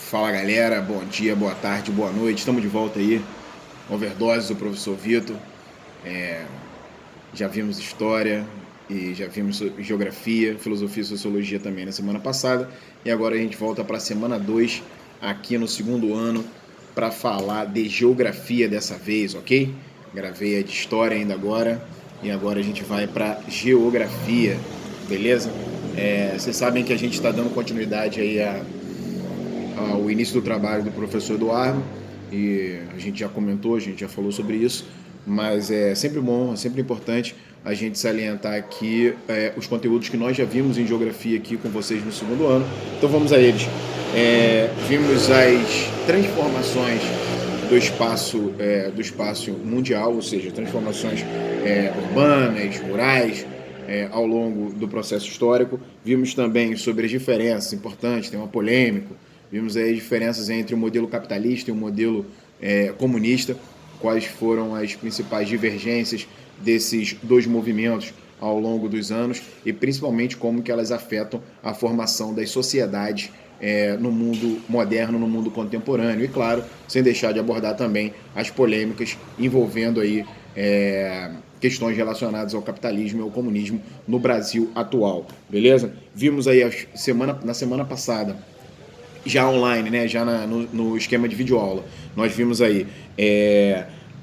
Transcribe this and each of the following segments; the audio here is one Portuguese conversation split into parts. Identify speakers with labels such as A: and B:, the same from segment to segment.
A: Fala galera, bom dia, boa tarde, boa noite, estamos de volta aí, Overdose do professor Vitor. Já vimos história e já vimos geografia, filosofia e sociologia também na semana passada, e agora a gente volta para a semana 2 aqui no segundo ano para falar de geografia dessa vez, ok? Gravei a de história ainda agora e agora a gente vai para geografia, beleza? Vocês sabem que a gente está dando continuidade aí ao início do trabalho do professor Eduardo, e a gente já comentou, a gente já falou sobre isso, mas é sempre bom, é sempre importante a gente salientar aqui os conteúdos que nós já vimos em geografia aqui com vocês no segundo ano. Então vamos a eles. Vimos as transformações do espaço mundial, ou seja, transformações urbanas, rurais, ao longo do processo histórico. Vimos também sobre as diferenças, importantes, tema polêmico. Vimos aí as diferenças entre o modelo capitalista e o modelo comunista, quais foram as principais divergências desses dois movimentos ao longo dos anos e principalmente como que elas afetam a formação das sociedades no mundo moderno, no mundo contemporâneo. E claro, sem deixar de abordar também as polêmicas envolvendo aí questões relacionadas ao capitalismo e ao comunismo no Brasil atual, beleza? Vimos aí na semana passada, já online, né, já no esquema de videoaula, nós vimos aí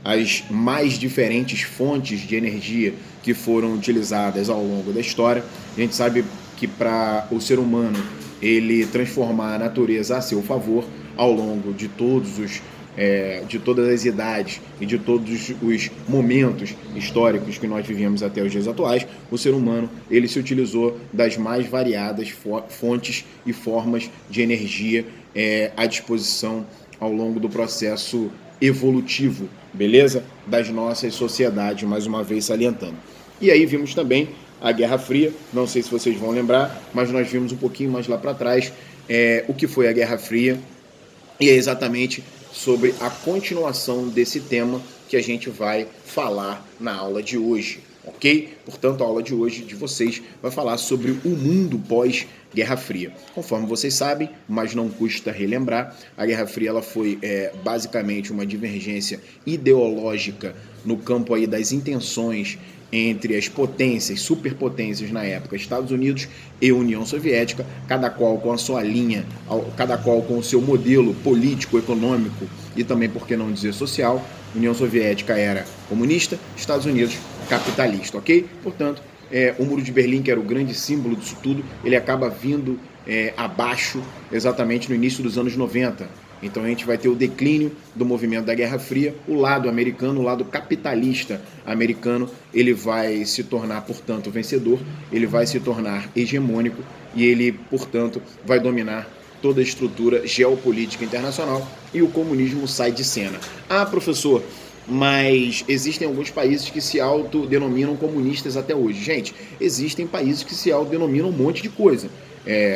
A: as mais diferentes fontes de energia que foram utilizadas ao longo da história. A gente sabe que para o ser humano ele transformar a natureza a seu favor ao longo de de todas as idades e de todos os momentos históricos que nós vivemos até os dias atuais, o ser humano ele se utilizou das mais variadas fontes e formas de energia à disposição ao longo do processo evolutivo, beleza? Das nossas sociedades, mais uma vez salientando. E aí vimos também a Guerra Fria, não sei se vocês vão lembrar, mas nós vimos um pouquinho mais lá para trás o que foi a Guerra Fria, e é exatamente sobre a continuação desse tema que a gente vai falar na aula de hoje, ok? Portanto, a aula de hoje de vocês vai falar sobre o mundo pós-Guerra Fria. Conforme vocês sabem, mas não custa relembrar, a Guerra Fria ela foi basicamente uma divergência ideológica no campo aí das intenções entre as potências, superpotências na época, Estados Unidos e União Soviética, cada qual com a sua linha, cada qual com o seu modelo político, econômico e também, por que não dizer, social. União Soviética era comunista, Estados Unidos capitalista, ok? Portanto, o Muro de Berlim, que era o grande símbolo disso tudo, ele acaba vindo abaixo exatamente no início dos anos 90. Então a gente vai ter o declínio do movimento da Guerra Fria, o lado americano, o lado capitalista americano, ele vai se tornar, portanto, vencedor, ele vai se tornar hegemônico e ele, portanto, vai dominar toda a estrutura geopolítica internacional e o comunismo sai de cena. Ah, professor, mas existem alguns países que se autodenominam comunistas até hoje. Gente, existem países que se autodenominam um monte de coisa.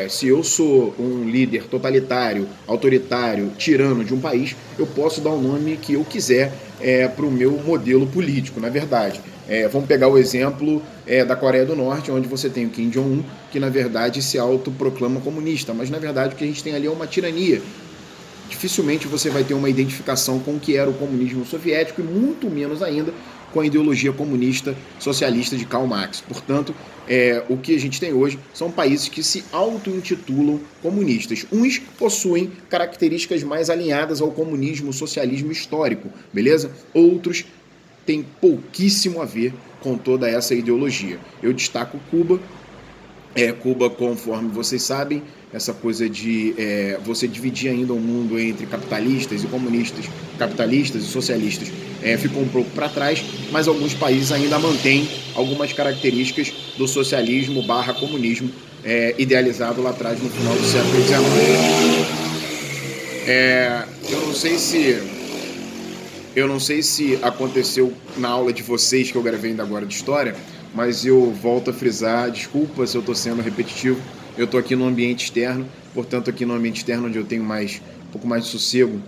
A: Se eu sou um líder totalitário, autoritário, tirano de um país, eu posso dar o nome que eu quiser para o meu modelo político, na verdade. Vamos pegar o exemplo da Coreia do Norte, onde você tem o Kim Jong-un, que na verdade se autoproclama comunista, mas na verdade o que a gente tem ali é uma tirania. Dificilmente você vai ter uma identificação com o que era o comunismo soviético e muito menos ainda com a ideologia comunista socialista de Karl Marx. Portanto, o que a gente tem hoje são países que se auto-intitulam comunistas. Uns possuem características mais alinhadas ao comunismo, socialismo histórico, beleza? Outros têm pouquíssimo a ver com toda essa ideologia. Eu destaco Cuba. Cuba, conforme vocês sabem, essa coisa de você dividir ainda o mundo entre capitalistas e comunistas, capitalistas e socialistas, ficou um pouco para trás, mas alguns países ainda mantêm algumas características do socialismo / comunismo idealizado lá atrás no final do século XIX. Eu não sei se aconteceu na aula de vocês que eu gravei ainda agora de história, mas eu volto a frisar, desculpa se eu estou sendo repetitivo, eu estou aqui no ambiente externo, portanto aqui no ambiente externo onde eu tenho um pouco mais de sossego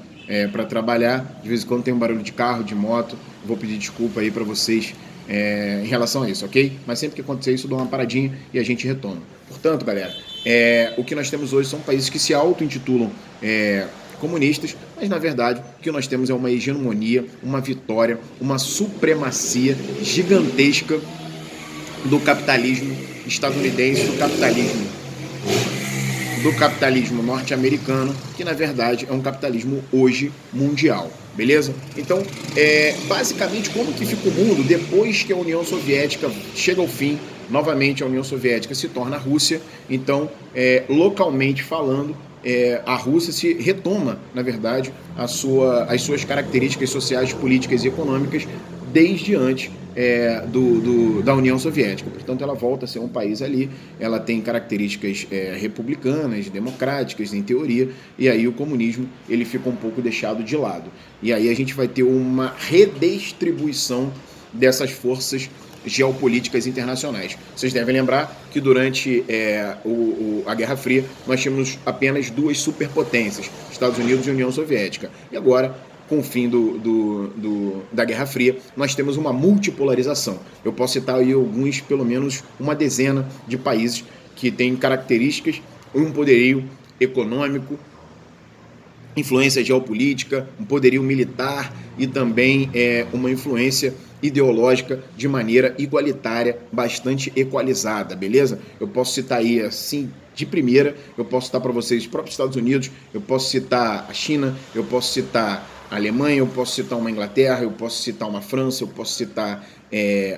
A: para trabalhar, de vez em quando tem um barulho de carro, de moto, vou pedir desculpa aí para vocês em relação a isso, ok? Mas sempre que acontecer isso eu dou uma paradinha e a gente retoma. Portanto, galera, O que nós temos hoje são países que se auto-intitulam comunistas, mas na verdade o que nós temos é uma hegemonia, uma vitória, uma supremacia gigantesca do capitalismo estadunidense, do capitalismo norte-americano, que na verdade é um capitalismo hoje mundial, beleza? Então, basicamente, como que fica o mundo depois que a União Soviética chega ao fim, novamente a União Soviética se torna a Rússia, então, localmente falando, a Rússia se retoma, na verdade, as suas características sociais, políticas e econômicas desde antes da União Soviética. Portanto, ela volta a ser um país ali, ela tem características republicanas, democráticas, em teoria, e aí o comunismo ele fica um pouco deixado de lado. E aí a gente vai ter uma redistribuição dessas forças geopolíticas internacionais. Vocês devem lembrar que durante a Guerra Fria nós tínhamos apenas duas superpotências, Estados Unidos e União Soviética. E agora, com o fim da Guerra Fria, nós temos uma multipolarização. Eu posso citar aí alguns, pelo menos uma dezena de países que têm características, um poderio econômico, influência geopolítica, um poderio militar e também uma influência ideológica de maneira igualitária, bastante equalizada, beleza? Eu posso citar aí, assim, de primeira, eu posso citar para vocês os próprios Estados Unidos, eu posso citar a China, eu posso citar a Alemanha, eu posso citar uma Inglaterra, eu posso citar uma França, eu posso citar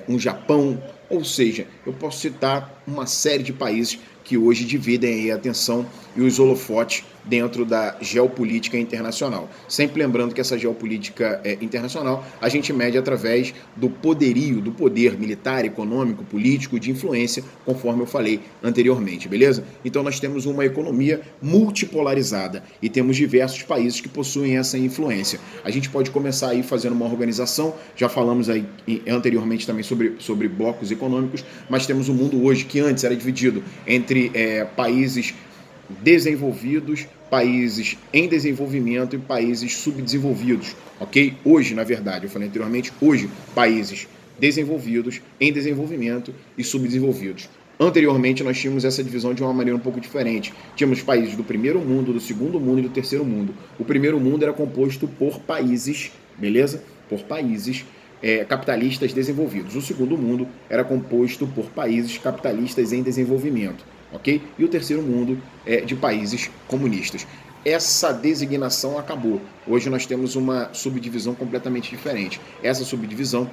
A: um Japão, ou seja, eu posso citar uma série de países que hoje dividem a atenção e os holofotes dentro da geopolítica internacional. Sempre lembrando que essa geopolítica internacional a gente mede através do poderio, do poder militar, econômico, político, de influência, conforme eu falei anteriormente, beleza? Então nós temos uma economia multipolarizada e temos diversos países que possuem essa influência. A gente pode começar aí fazendo uma organização, já falamos aí anteriormente também sobre blocos econômicos, mas temos um mundo hoje que antes era dividido entre países desenvolvidos, países em desenvolvimento e países subdesenvolvidos, ok? Hoje, na verdade, eu falei anteriormente, hoje, países desenvolvidos, em desenvolvimento e subdesenvolvidos. Anteriormente, nós tínhamos essa divisão de uma maneira um pouco diferente. Tínhamos países do primeiro mundo, do segundo mundo e do terceiro mundo. O primeiro mundo era composto por países, beleza? Por países capitalistas desenvolvidos. O segundo mundo era composto por países capitalistas em desenvolvimento. Ok? E o terceiro mundo de países comunistas. Essa designação acabou. Hoje nós temos uma subdivisão completamente diferente. Essa subdivisão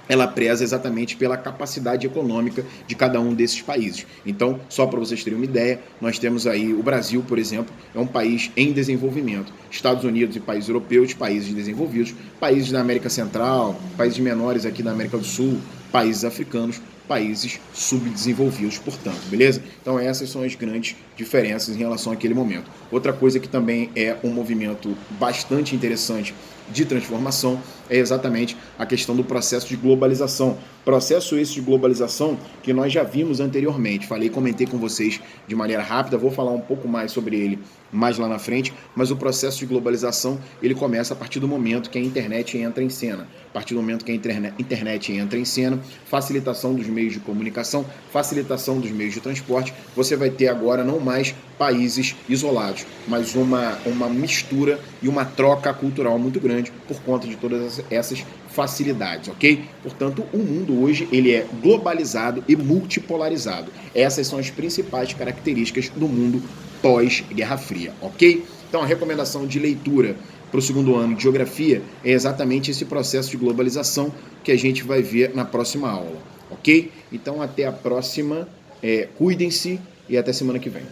A: ela preza exatamente pela capacidade econômica de cada um desses países. Então, só para vocês terem uma ideia, nós temos aí o Brasil, por exemplo, é um país em desenvolvimento. Estados Unidos e países europeus, países desenvolvidos, países da América Central, países menores aqui da América do Sul, países africanos, países subdesenvolvidos, portanto, beleza? Então essas são as grandes diferenças em relação àquele momento. Outra coisa que também é um movimento bastante interessante de transformação é exatamente a questão do processo de globalização. Processo esse de globalização que nós já vimos anteriormente. Comentei com vocês de maneira rápida, vou falar um pouco mais sobre ele mais lá na frente, mas o processo de globalização ele começa a partir do momento que a internet entra em cena. A partir do momento que a internet entra em cena, facilitação dos meios de comunicação, facilitação dos meios de transporte, você vai ter agora não mais países isolados, mas uma mistura e uma troca cultural muito grande por conta de todas essas facilidades, ok? Portanto, o mundo hoje ele é globalizado e multipolarizado. Essas são as principais características do mundo pós-Guerra Fria, ok? Então, a recomendação de leitura para o segundo ano de Geografia é exatamente esse processo de globalização que a gente vai ver na próxima aula, ok? Então, até a próxima, cuidem-se e até semana que vem.